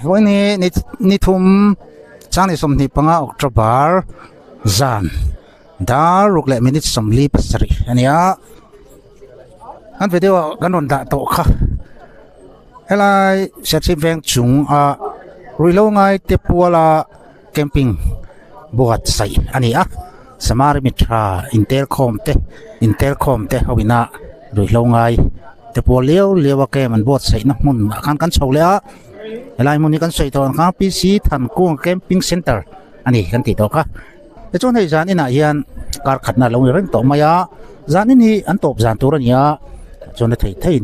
วันนี้นี่ทุ่มจางนี่สมนิปังออกจากบาร์จานดารุกเล่มินิสมลีปัสรีอันนี้อันวิดีโอกันนนดาโตค่ะเฮลัยเสร็จสิเวงจุงรุยโลงไงเตปัวลาแคมปิ้งบวชใส่อันนี้สมาร์มิตราอินเตอร์คอมเตเอาวินารุยโลงไงเตปัวเลี้ยวว่าแกมันบวชใส่นะมุนกันโชว์เลยเฮลัยมุนนี่กันใส่ตัวกันพีซีทันกุ้งแคมปิ้งเซ็นเตอร์อันนี้กันติดตัวค่ะแต่ช่วงที่จานนี่นะยันการขัดน่ะลงเรื่องต่อมายาจานนี่อันตบจานตัวนี้จนได้ไทย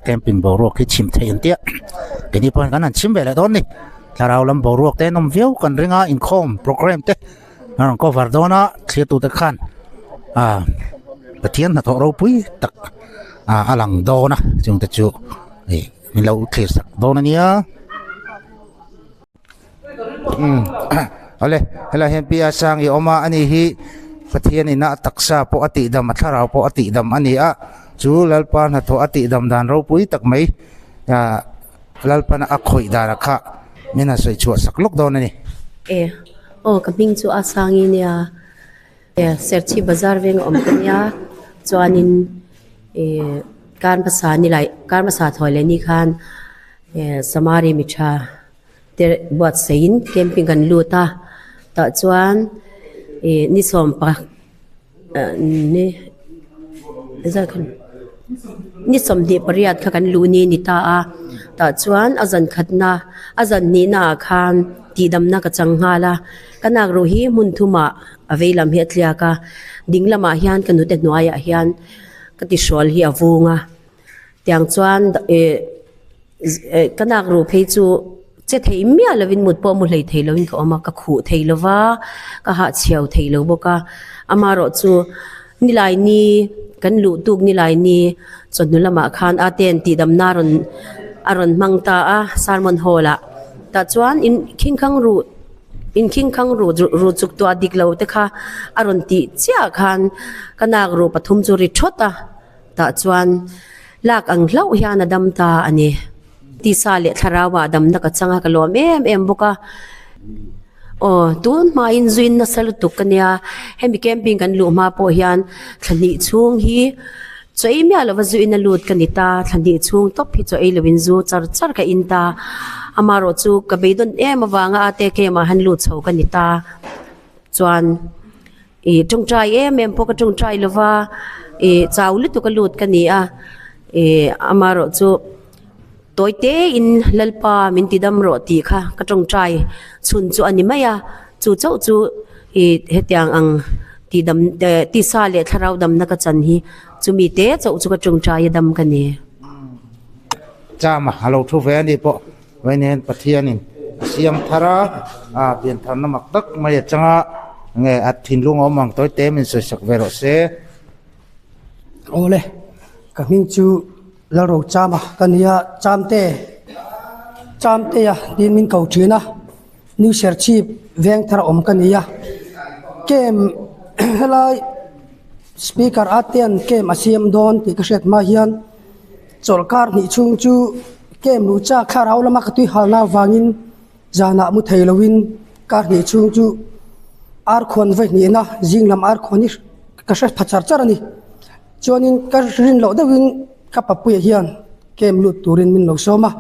แคมปิ้งบอร์โรกที่ชิมไทยอันเดียทีนี้พอกันนั้นชิมไปแล้วตอนนี้ถ้าเราลำบอร์โรกแต่น้องวิวกันเรื่องอินคอมโปรแกรมเต้นั่นก็วาร์ดอน่าเคลียร์ตัวตะขันประเทศน่ะทอเราปุ้ยตักอลังโดนะจงตะจูมีเราเคลียร์สักโดนะเนี่ยเอาเลยเราเห็นปีอาสังอีออกมาอันนี้ฮีประเทศนี้น่าตักษาปกติดำมัทเราปกติดำอันนี้จูลัลปานหัวอติดำดานเราปุ้ยตักไหมลัลปานอักขอยดาระค่ะไม่น่าสวยชัวสักลูกโดนนี่กับมิงจูอาสังอินยาเซอร์ชีบาซาร์เวงอมกันยาจวนินการภาษานี่ไหลการภาษาถอยเลยนี่คันสมารีมิชาเดี๋ยวบวชเสียนแคมปิ้งกันลูตาต่อจวนนิสมปะนี่จะกันนิสมเดียบริยัดกันลูนี่นิตาต่อจวนอาจารย์ขัดนาอาจารย์นีนาคันตีดำนักจังหาละกันนักรู้ฮีมุนทุมาอเวลามเฮตเลียกาดิ่งละมาฮิอันกันนุเตนวายฮิอันกันติชอลฮีอวูงะเตียงจวนกันนักรู้เพจูเจ็ดเฮียมีอะไรวินมุดปอมุเลยเทลวินก็ออกมากระขู่เทลวะก็หาเชียวเทลบกะอามารอจูนิไลนี่กันลูตุกนิไลนี่จนนุละมาคันอาเตนตีดำนารอนอารอนมังตาซาร์มอนโฮละแต่จวนอินคิงคังรูจุกตัวดิกเลวแต่ค่ะอารอนตีเจ้าคันกันนักรู้ปฐมจุริชดแต่จวนลากอังเล่าเฮียนดำตาอันนี้ตีสาเลทาราวาดำนักจังหากลอมบุกะตุนมาอินจุนนัสลตุกันเนี่ยเฮมิแคมปิ้งกันลูมาโพยันทันดีช่วงฮีจะอีเมียลวจุนลูดกันนิตาทันดีช่วงตบพิจเอลวินจูจาร์กับอินตาอามารอจูกับเบดอนมาวางอาเตเคมาฮันลูดเฉากันนิตาจวนจงใจพวกจงใจลว่าเจ้าลิตุกันลูดกันเนี่ยอามารอจูตัวเตอินลลปามินติดำรอตีค่ะกระจงใจชุนจูอันนี้ไม่จูเจ้าจูเฮตยังอังตีดำตีซาเลทาราวดำนักจันฮีจูมีเตเจ้าจูกระจงใจดำกันเนี่ยจ้ามาฮัลโหลทุกแฟนดีปะวันนี้ประเทศนี้เสียมทาราเปลี่ยนทำน้ำหมักตักมาอย่างจังไงอัดทิ้งลุงอมังตัวเตมินสวยสักเวรเสโอ้เลยกับมิงจูแล้วเราจามกันเนี่ยจามเตะดินมินเก่าจีนะนิวเชอร์ชีเวงทารากันเนี่ยเกมอะไรสปีกเกอร์อาเตียนเกมอาเซียมโดนที่กษัตริย์มาเฮียนจอลการนิชุงจูเกมรู้จักข้าเราละมักตุยฮาลาวางินจานามุทัยลวินการนิชุงจูอาร์คอนเวนี่นะจิงลำอาร์คอนี่กษัตริย์พัชร์จาร์นี่จวนินกษัตริย์เราได้วินกับปุยเฮียนเกมลุตูรินมินโลโซมา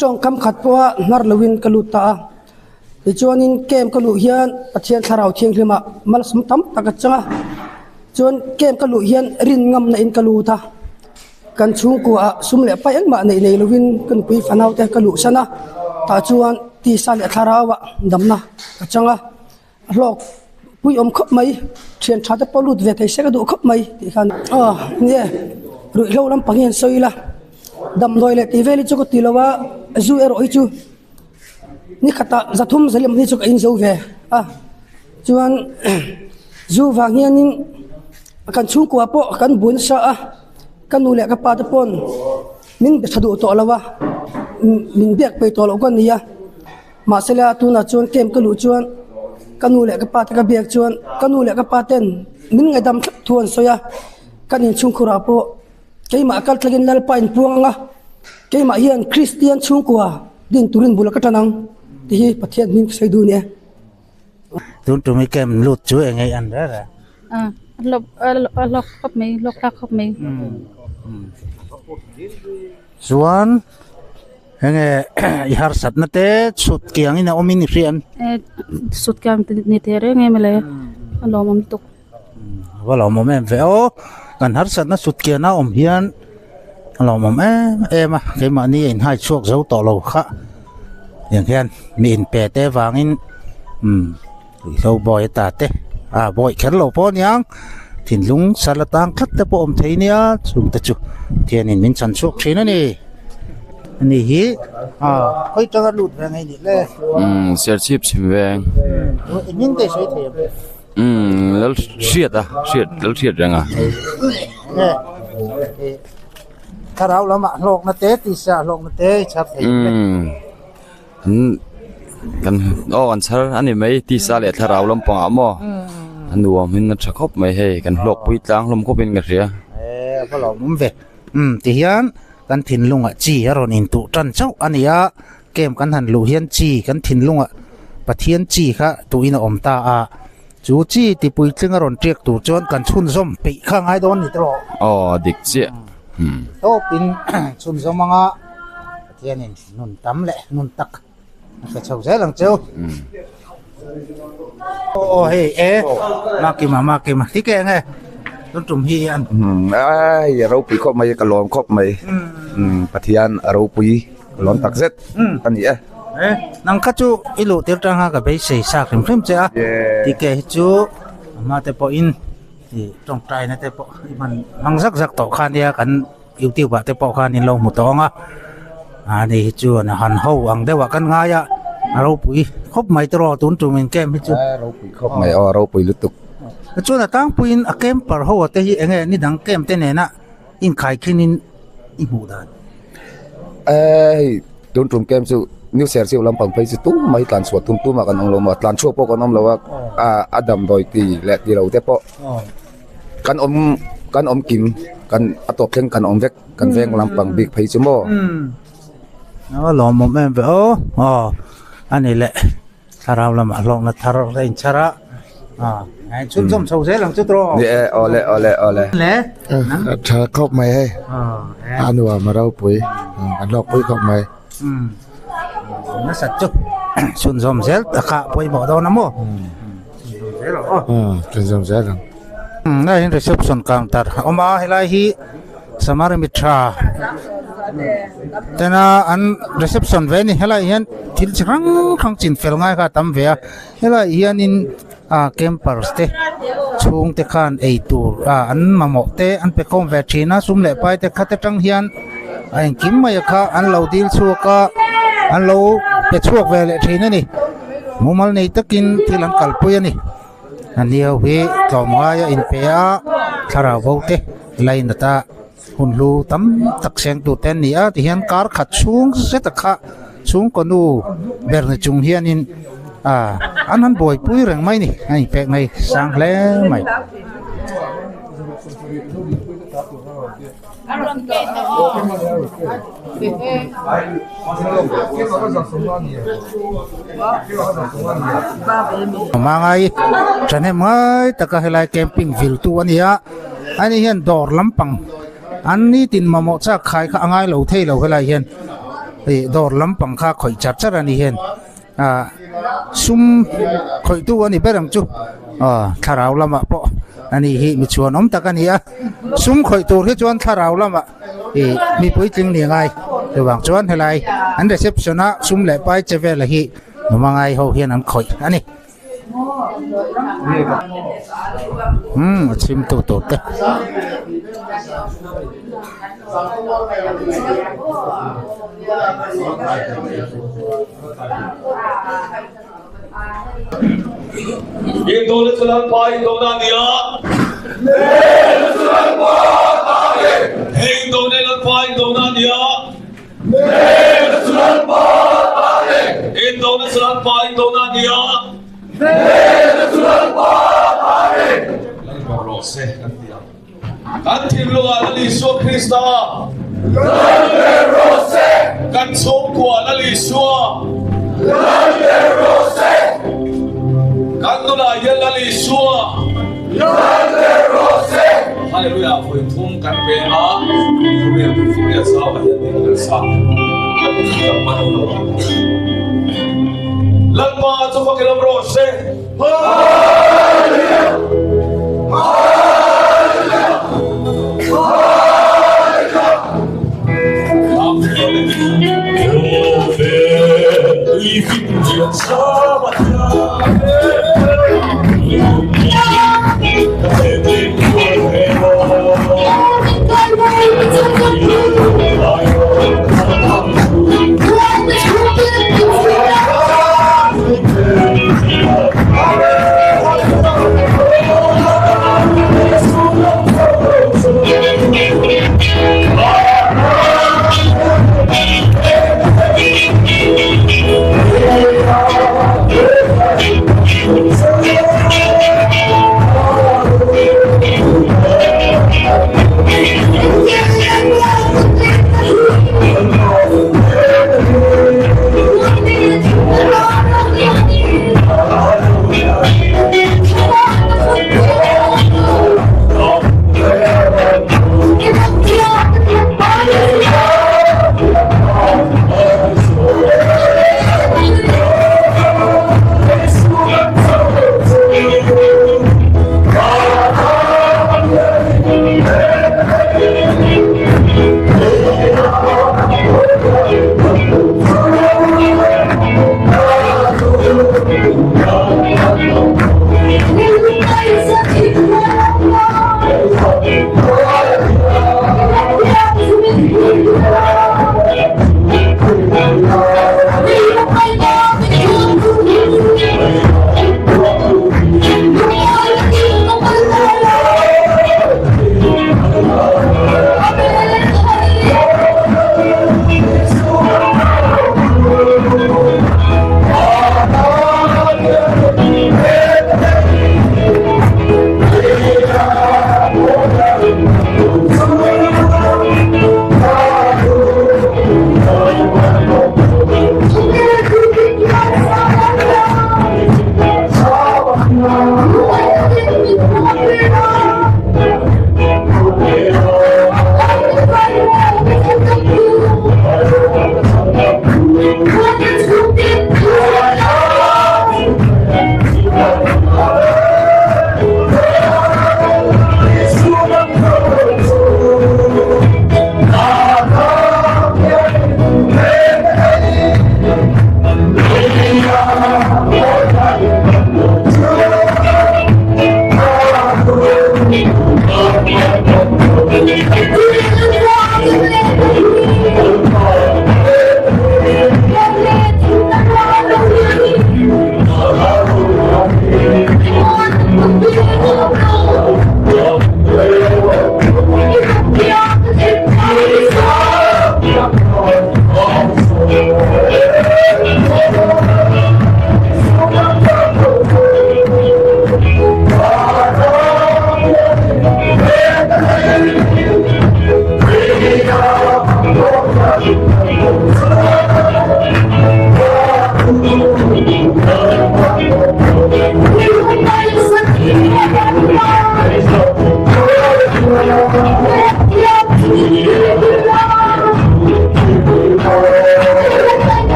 จงคำขัดปัวนารลวินกลุตาดิจวนินเกมกลุเฮียนปัจเจียนสาราวเทียงขึ้นมามัลสมตัมตะกัจจงจวนเกมกลุเฮียนรินงำในอินกลุตากันชุงกัวสุมเล่ไปยังมาในลวินกันปุยฟันเอาแต่กลุชนะตาจวนตีสาเลทาราวะดำนะกัจจงโลกปุยอมขบไหมเชียนชาติปลุดเวทเสกดูขบไหมที่ขันเนี่ยรู้เราลำพังยันสวยละดำลอยเลยที่เวลิจุกตีละว่าจูเอโรอิจูนี่ขัดจัตุมสลิมนี่จุกอินจูเวจวนจูวางยันนี่กันชุกว่าปอกันบุญสะกันนูเล็กกับปาตะปนมินสะดุตัวละว่ามินเบียกไปตัวละกันนี่มาเสียตัวน่ะจวนเกมกันลุจวนกันนูเล็กกับปาตะกับเบียกจวนกันนูเล็กกับปาเต้นมินไงดำทวนสวยกันยินชุกราปอkay maakal tlagin lalpain puanga kay mahiyan Christian chungkwa ding turin bula katanang ti hi pathian min sai du ne tun tu mi kem lut chu ngai an ra ra lộc khắp mấy lộc đắc khắp mấy chuan henge i har sat na te sut kiang ina omin ni rian sút cam ni thế đấy nghe mày lấy lo mắm tục wala mo em ve o kan har sat na sut kia na om hian lo mo em ke ma ni in hai chuak zo to lo kha yang hian mi in pe te wangin so boy ta te boy kher lo po nyang thin lung salatang khat te po om thei nia chung ta chu thian in min chan chuak thina ni ni hi khoi tanga lut ve ngai ni le ser chip chim veng min te soi them lal siat rang à nè karau lama lok na te ti sa lok na te chat thei kan an sar ani mai ti sa le tharau lam pang amo anuam hin na thakop mai he kan lok pui tlang lom ko bin ga ria ba lo mum ve ti hian kan thin lunga chi aron in tu tran chau ania kem kan han lu hian chi kan thin lunga pathian chi kha tu ina om ta chú chi ti pui tling aron trek tu chon kan chun zom pe khang ai don ni tro dik che to pin chun zom anga thian in nun tam le nun tak ka chau zai lang cheu hey ma ki ma ti ke nge don tum hi an ai rau pi khop mai ka lom khop mai pathian rau pi lom tak zet ani nang kha chu ilu tir tang ha ka be sei sa khrim khrim cha ti ke chu ma te po in ti tong trai na te po man mang zak zak to khan ya kan youtube ba te po khan in lo mu to nga ani chu na han ho ang de wa kan nga ya rau pui khop mai tro tun tu min kem hi chu rau pi khop mai rau pi lutuk chu na tang puin a kem par ho te hi enge ni dang kem te ne na in khai khinin i mu dan don tum kem chu new ser siu lam pang phai chu tu mai tlan suat tum tu ma kan ong lo ma tlan chu po kan om lo wa adam doi ti le ti lo te po kan om kim kan atop theng kan om vek kan veng lam pang big phai chu mo lo mo em ve ani le tharau lama long na thar rein chara ai chun som sâu dễ lang chu tro ni ole le tha khop mai he anu ma rau pui an lok pui khop mai nó sạch chút chun som dễ ta kha pui bo do namo chân som dễ lang ngay reception counter oma helai hi samar mitra tena an reception ve ni helai hian thil chang khang chin fel ngai kha tam ve helai hian in campers te chung te khan ei tur an mamo te an pe kom ve thina sum le pai te kha te tang hian anh kim mai kha an lo dil chu ka an lo pe chuak ve le thina ni mumal nei takin thilan kalpui ani an liao he tlomwa ya in pe a thara vo te lain ta hun lu tam tak seng tu ten ni a ti hian kar khat chung se ta kha chung ko nu ber na chung hian in an han boi pui reng mai ni ai pe ngai sang hle mai mangai chane mai taka helai camping vil tu ania ani hian dor lampang an ni tin mamo cha khai kha angai lo thei lo helai hian dor lampang kha khoi char char ani hian sum khoi tu ani berang chu tharau lama po ani hi mi chuan om takania sum khoi tur hi chuan tharau lama mi pui tling ni ngai te wang chuan helai an reception a sum le pai chevel hi mangai ho hian an khoi ani chim tu tu te Indonesia pa Indonesia Indonesia pa Indonesia Indonesia pa Indonesia Kan tim lu ala Yesus Kristus กันสูงกว่าละลิชัวกันตุลาเยละลิชัวฮาเลลูยาฝนทุ่งกันเปนะเรียนสาวยันนี่กันสาวลังมาจุฟกิลโรเซ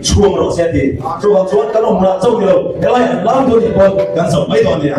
ช่วงเราเสียดีช่วงกระลงเราเจ้าเดียวเดี๋ยวให้ล้างตัวที่บนกันสมัยตอนนี้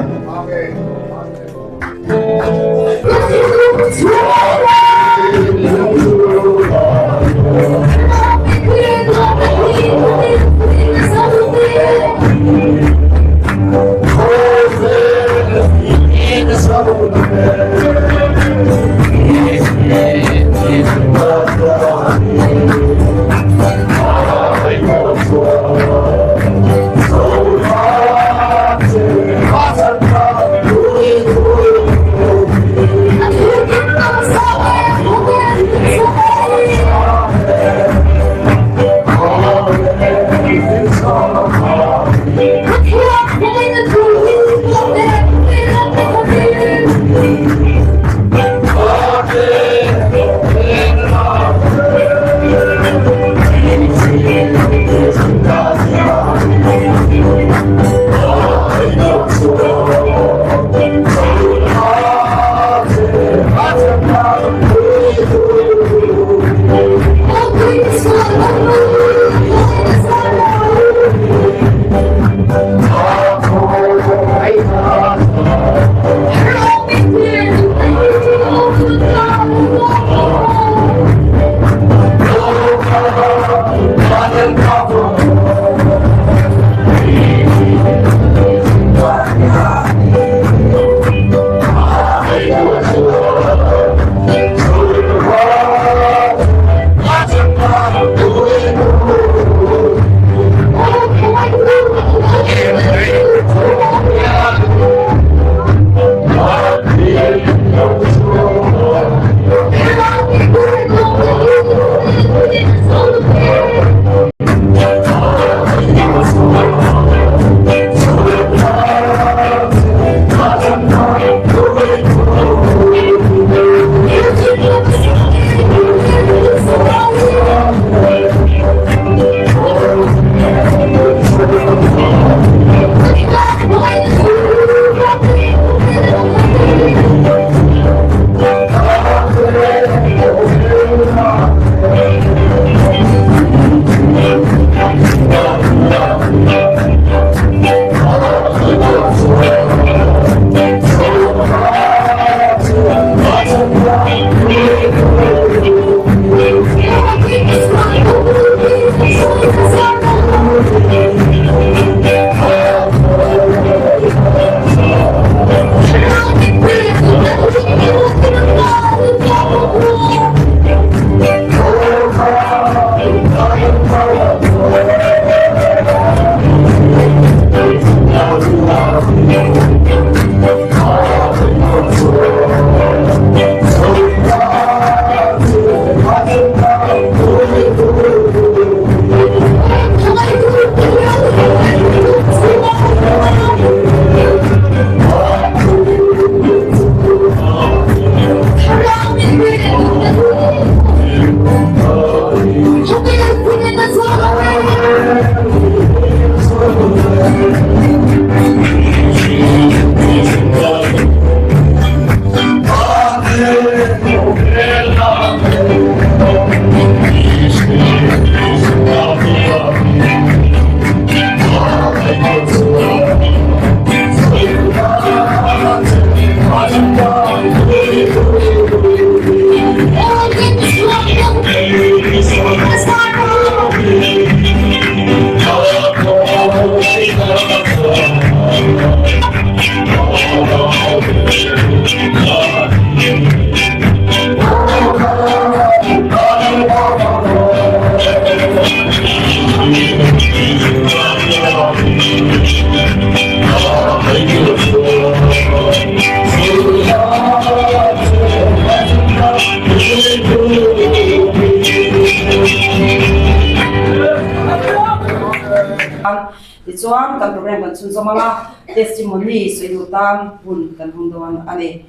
Chuan kan program kan chun zomala testimony soidu tam pun kan hungdon ani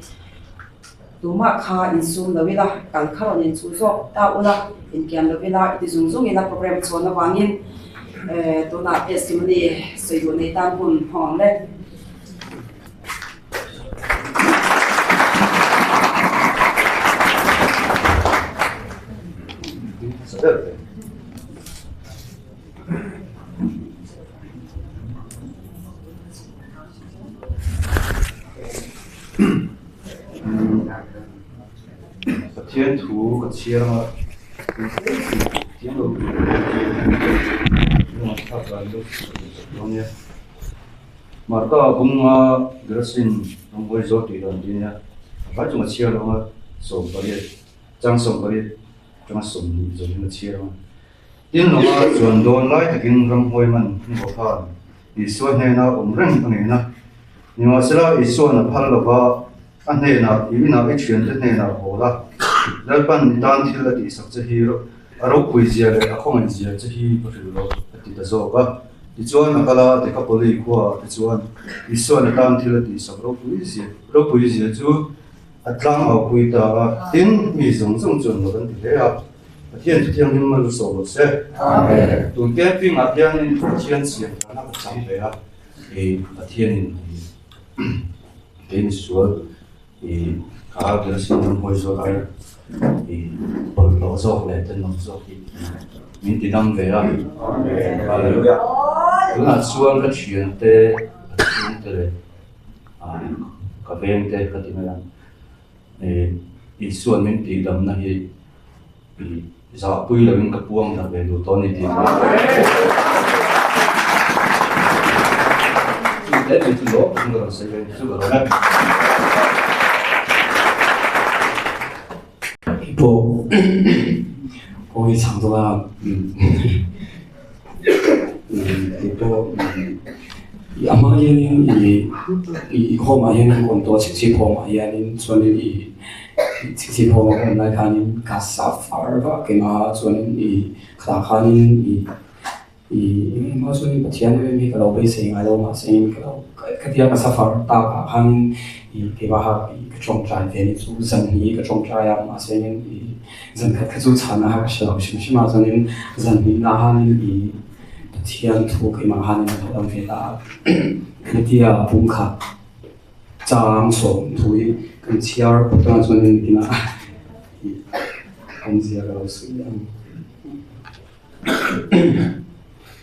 tuma kha insum dawila kal kharon in chu zo ta ula in kiam dawila ti zungzung ina program chona wangin tuna testimony soidu nei tam pun hong le thiên thủ có chia mà thiên thủ nhưng mà thật là đúng nhé mà có cũng rất xin ông vui rồi tùy đoàn đi nha phải chúng ta chia đâu mà sống có đi trang sống có đi chúng ta sống rồi chúng ta chia đâu tin nó mà chuẩn đồn lại thì kinh rong vui mình không có phản ý xuân này nó cũng rất là này nhưng mà sẽ là ý xuân là phản là vào anh này nào ý nào cái chuyện thế này nào khổ lắm nếu bạn đang thi là đi sắp tới hiểu ở đâu quay giờ này không anh giờ tới hiểu có thể rồi thì ta zo cả đi chọn là cái là thì các bậc lý khoa đi chọn đi chọn là đang thi là đi sắp đâu quay giờ chú at lang ở quay ta tin mi giống chuẩn là vấn đề à thiên thì thiên nhưng mà số là sẽ tụi cái phim ở thiên nên thiên diện nó cũng chẳng về à thì thiên thì số thì cả cái sinh hoạt hồi số này thì bậc đó dọc này tên nó dọc thì mình thì đang về à cứ là xuân cái chuyện thế này cả bên thế cái gì này thì xuân mình thì đâm này thì giờ bây giờ mình gặp buông là về đồ to này thì để mình chú đó chúng ta sẽ về chú đó đấy 보이 장도가 또 아마 얘는 이 호마에는 건도 직접 호마에는 저는 이 직접 호마 나가는 가사파르가 그마 저는 이 가하는 이 마소니 버티안을 미가 로베이싱 알로 마싱 cái dia safar ta hang i ke ba i chong trai ve ni chu zan ni ka chong trai ya ma se nin i zan ka chu chana ha sha shi shi ma zan nin zan ni na ha nin i thian thu ke ma ha nin ka dam ve ta ke dia pum kha chang som thui kan chiar pu ta zan nin ina om zia ga su ya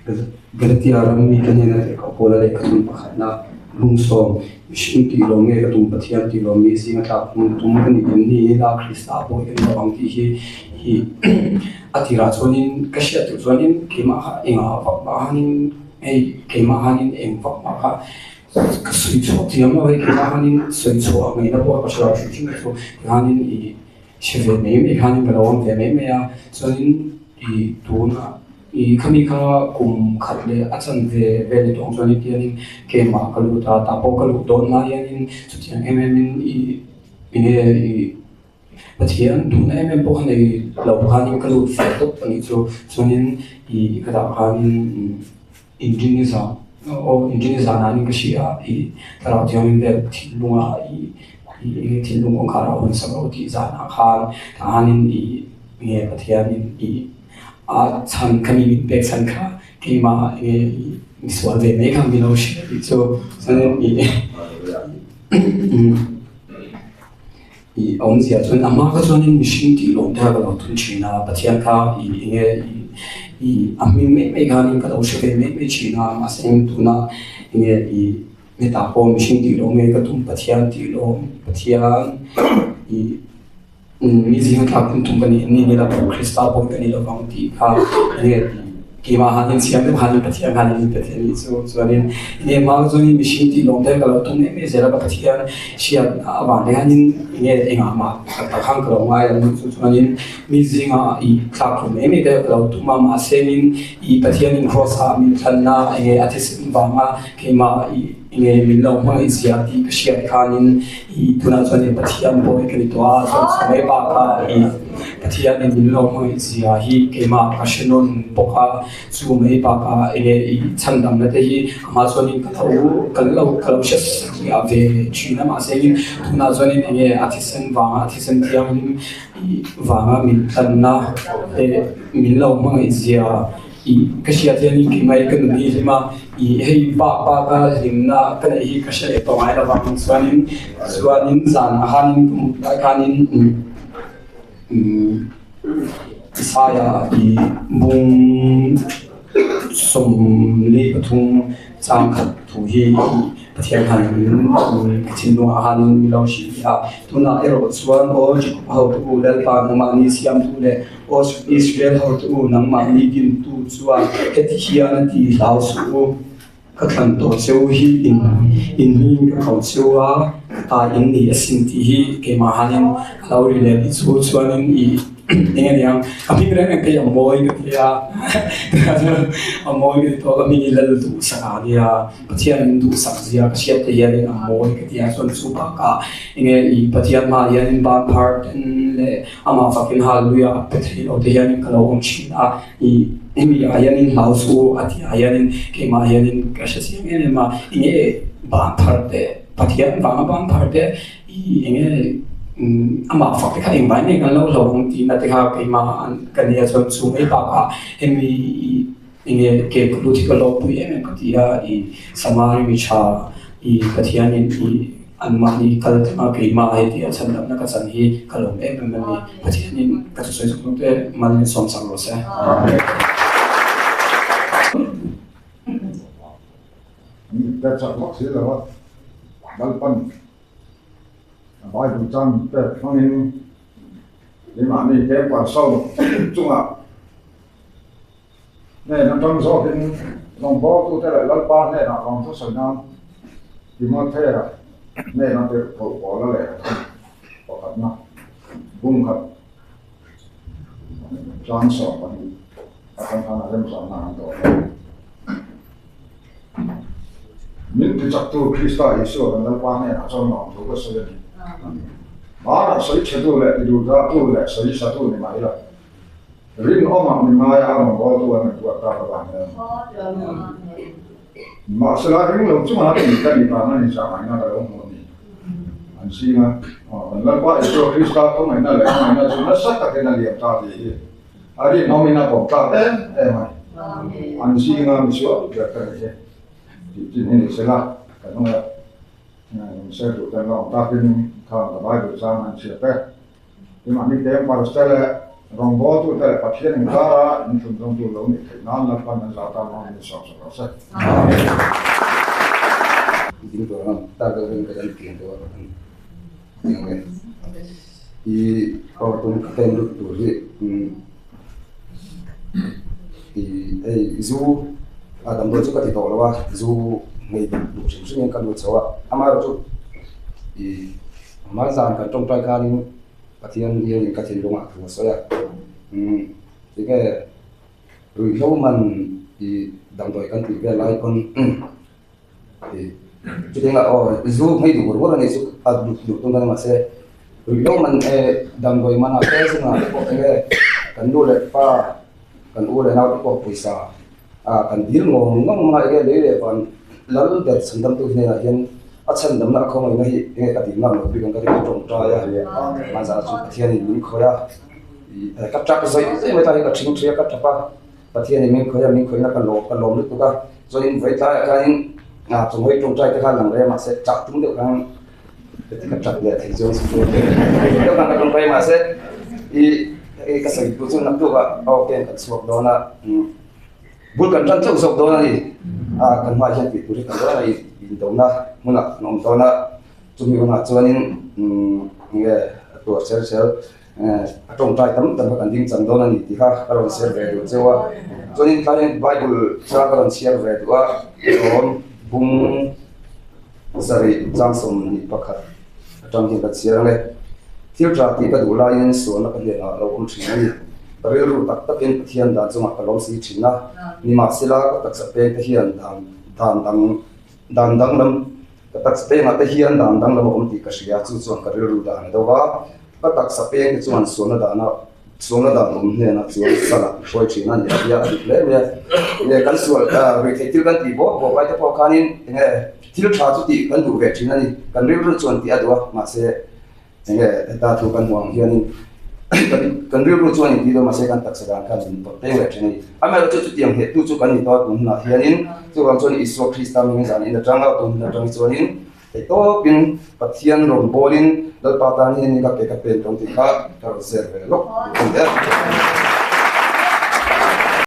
Galatia Rami Kanyana Kapola Katum Pakana Lungsom, Mishim Tilome, Katum Patian Tilome, Singata, Tumani, Nida, Christa, Boy, and Banki, he Atirazonin, Kashatuzonin, Kimaha, Bahanin, a Kimahanin, and Papa. Switch Tiama, Kimahanin, Switch, made up of a shooting to Hanin, Shiva name, Hanin, Galon, Vemea, Sonin, Tuna. Kami ka khatle achan ve tong chani tianin ke ma kalu ta po kalu don na yanin chutian ine pathian du na po khane lo khanin kalu fe to ani chonin kada khanin injiniza na ni kashia tara tianin de thilunga thilung khara on saboti za na khan hanin nge pathian chan kami bek san ka kima miswal ve me kam bino shi so sanen ông gì chun amma ka chuanin mihring ti lom ta ka lo thun thina pathian kha ammi me ganin ka lo she me china ma seng tuna me ta po mihring ti lom me ka tum pathian ti lom pathian Mizing Kapun Tumpani, Nila Christa, Bogani, Lavanti, Kima Hanin, Siam, Hanin, Patian, Hanin, Patin, so in Mazoni, Mishiti, London, Tumi, Zera Patian, she had Avanin, Ingama, Hanko, Mayan, Mizing Klakum, Amy, Tuma, Semin, Patian, Cross Army, Tana, Atis, Vama, Kima. Milong isiati kasiat kanin tunan soalnya patian boy kelitoa soalnya baka patian milong isiahi kema kasenon boka sumei baka chandam nade amazonin kalau shes ya ve china masengin tunan soalnya atisen tiang vanga miltanna milongisia kasiatian kimai kenuni lima hei ba ka himna kana hi kashe to mai la bang swanin zan hanin kanin saya bung som le pathum chang khat thu hi pathian han chin lu han lo shi ya tuna ero swan o how to lel pa na mani siam tu le o Israel how to nang mani din tu chuan eti hian ti lau su ka than to cheu hi in ka khau chewa ta in ni asin ti hi ke ma hanin lo ri le chu chuan in yang kami kira ke amoy ke ya amoy to kami lal tu sa dia patian tu sa dia ka siat ya le amoy ke dia son su pa ka inge patian ma ya in ba part le ama fakin hallelujah patri o dia in kalo om china imi ayanin lausu ati ayanin ke ma ayanin ka sasi inge ma inge ba part de patian ba part de inge ama fakti ka invite ne kan lo long ti na te ha ke ma kan ya so su mai pa ka emi inge ke political law pu em ka ti ya samari mi cha pathian in anmani kal ma ke ma ai ti chan na ka chan hi kalom em ni pathian in ka so so te man som sang ro se ni ta cha ko se la balpan bài chủ trương để phong in để mà đi cái quan sâu trung ạ này nó trong số thì lòng bó tu thế lại lăn ba này là lòng thuốc sợi nam thì mà thế là này nó được thổ bỏ nó lại bỏ thật nó bung thật tròn sọ và không phải là đem sọ nào đó mình thì chắc tu Christa Isu là lăn ba này là trong lòng thuốc có sợi mà sợi chế độ lại thì đủ ra tu lại sợi sát tu này mà là riêng ông mà mình mai ăn mà có tu ăn tu ta các bạn mà sau đó riêng lúc chúng ta thì cái gì mà nó sao mà nó là ông này anh xin mà lần qua thì cho Christa không phải là chúng nó sát cái này liệp ta thì riêng ông mình là bổn ta đấy mà anh xin mà mình xuống được cái này thì nên sẽ là cái nó là sẽ tụ tập lòng ta bên thằng bài được sang anh sẽ bé nhưng mà mình đem vào sẽ là rong bo tu ta pa thian ni kara ni thum jong tu lo ni thai nan la pan za ta ma ni so so sa din to ram ta ga ren ka jan kin to yang ne I or tu ten lu tu ri I zu adam do chu ka ti to lo wa zu ngai du sim sim kan lu chawa amar chu I ma zan ka trong trai ka ni pathian ye ka thin lunga thu so ya cái rồi lâu mình thì đồng đội căn cứ về lại con thì cho nên là dù mấy đủ một này dù đủ tung ra mà sẽ rồi lâu mình đồng đội mà nào cái gì mà có cái cần đua lại pa cần đua lại nào có pizza cần điên ngô ngông mà cái đấy để còn lỡ để sản phẩm tôi này là hiện sản phẩm là không phải cái cái điểm nào bị cái trồng trọt ya mà giờ chúng thiên thì mình khơi cắt chặt rồi người ta cái chính trị cắt chặt và thiên thì mình khơi là cần lom nước cả cho nên với ta cái trong hơi trồng trái cái hàng này mà sẽ chặt chúng được hàng cái cắt chặt để thành rồi nếu mà trồng trái mà sẽ cái sản phẩm chúng nằm được ok cái số đó là buôn cần chăn châu số đó là gì cần phải hiện vị cái đó là in đó là muốn là nông đó là chúng mình là cho nên cái tuổi sẽ trong trái tấm tấm cái đinh chân đó là thì ha cái lòng share về được chưa cho nên cái Bible cho cái lòng share về được còn bung sari trang som ni pakhat trong cái share này thiếu tra thì cái đủ lại nên số là cái là lâu không chịu đi rồi rồi tắc tắc cái thiên đàng trong cái lòng sĩ chịu na ni mà sẽ là cái sắp cái thiên đàng lắm cái sắp cái mà cái thiên đàng lắm ông thì cái sự chú trọng cái rồi đàng đâu đó cái tắc sắp cái chuan số nó đàng ông này nó chuan sala phơi chỉ nó nhà nhà đi lấy về cái số rồi thì tiêu cái thì bộ cái cho cái này thiếu tra chút thì cái đủ về chỉ nó đi cái rồi chuan thì đó mà sẽ ta thu cái hoàng hiền kan riu ru chuan ti do ma se kan tak sa kan to te le chini ama chu chu tiang he tu chu kan ni to tum na hianin chu wang chuan isu krista mi zan in atanga tum na tang chuanin te to pin pathian rom bolin dal pa ta ni ka ke ka pen tong ti kha ka ser ve lo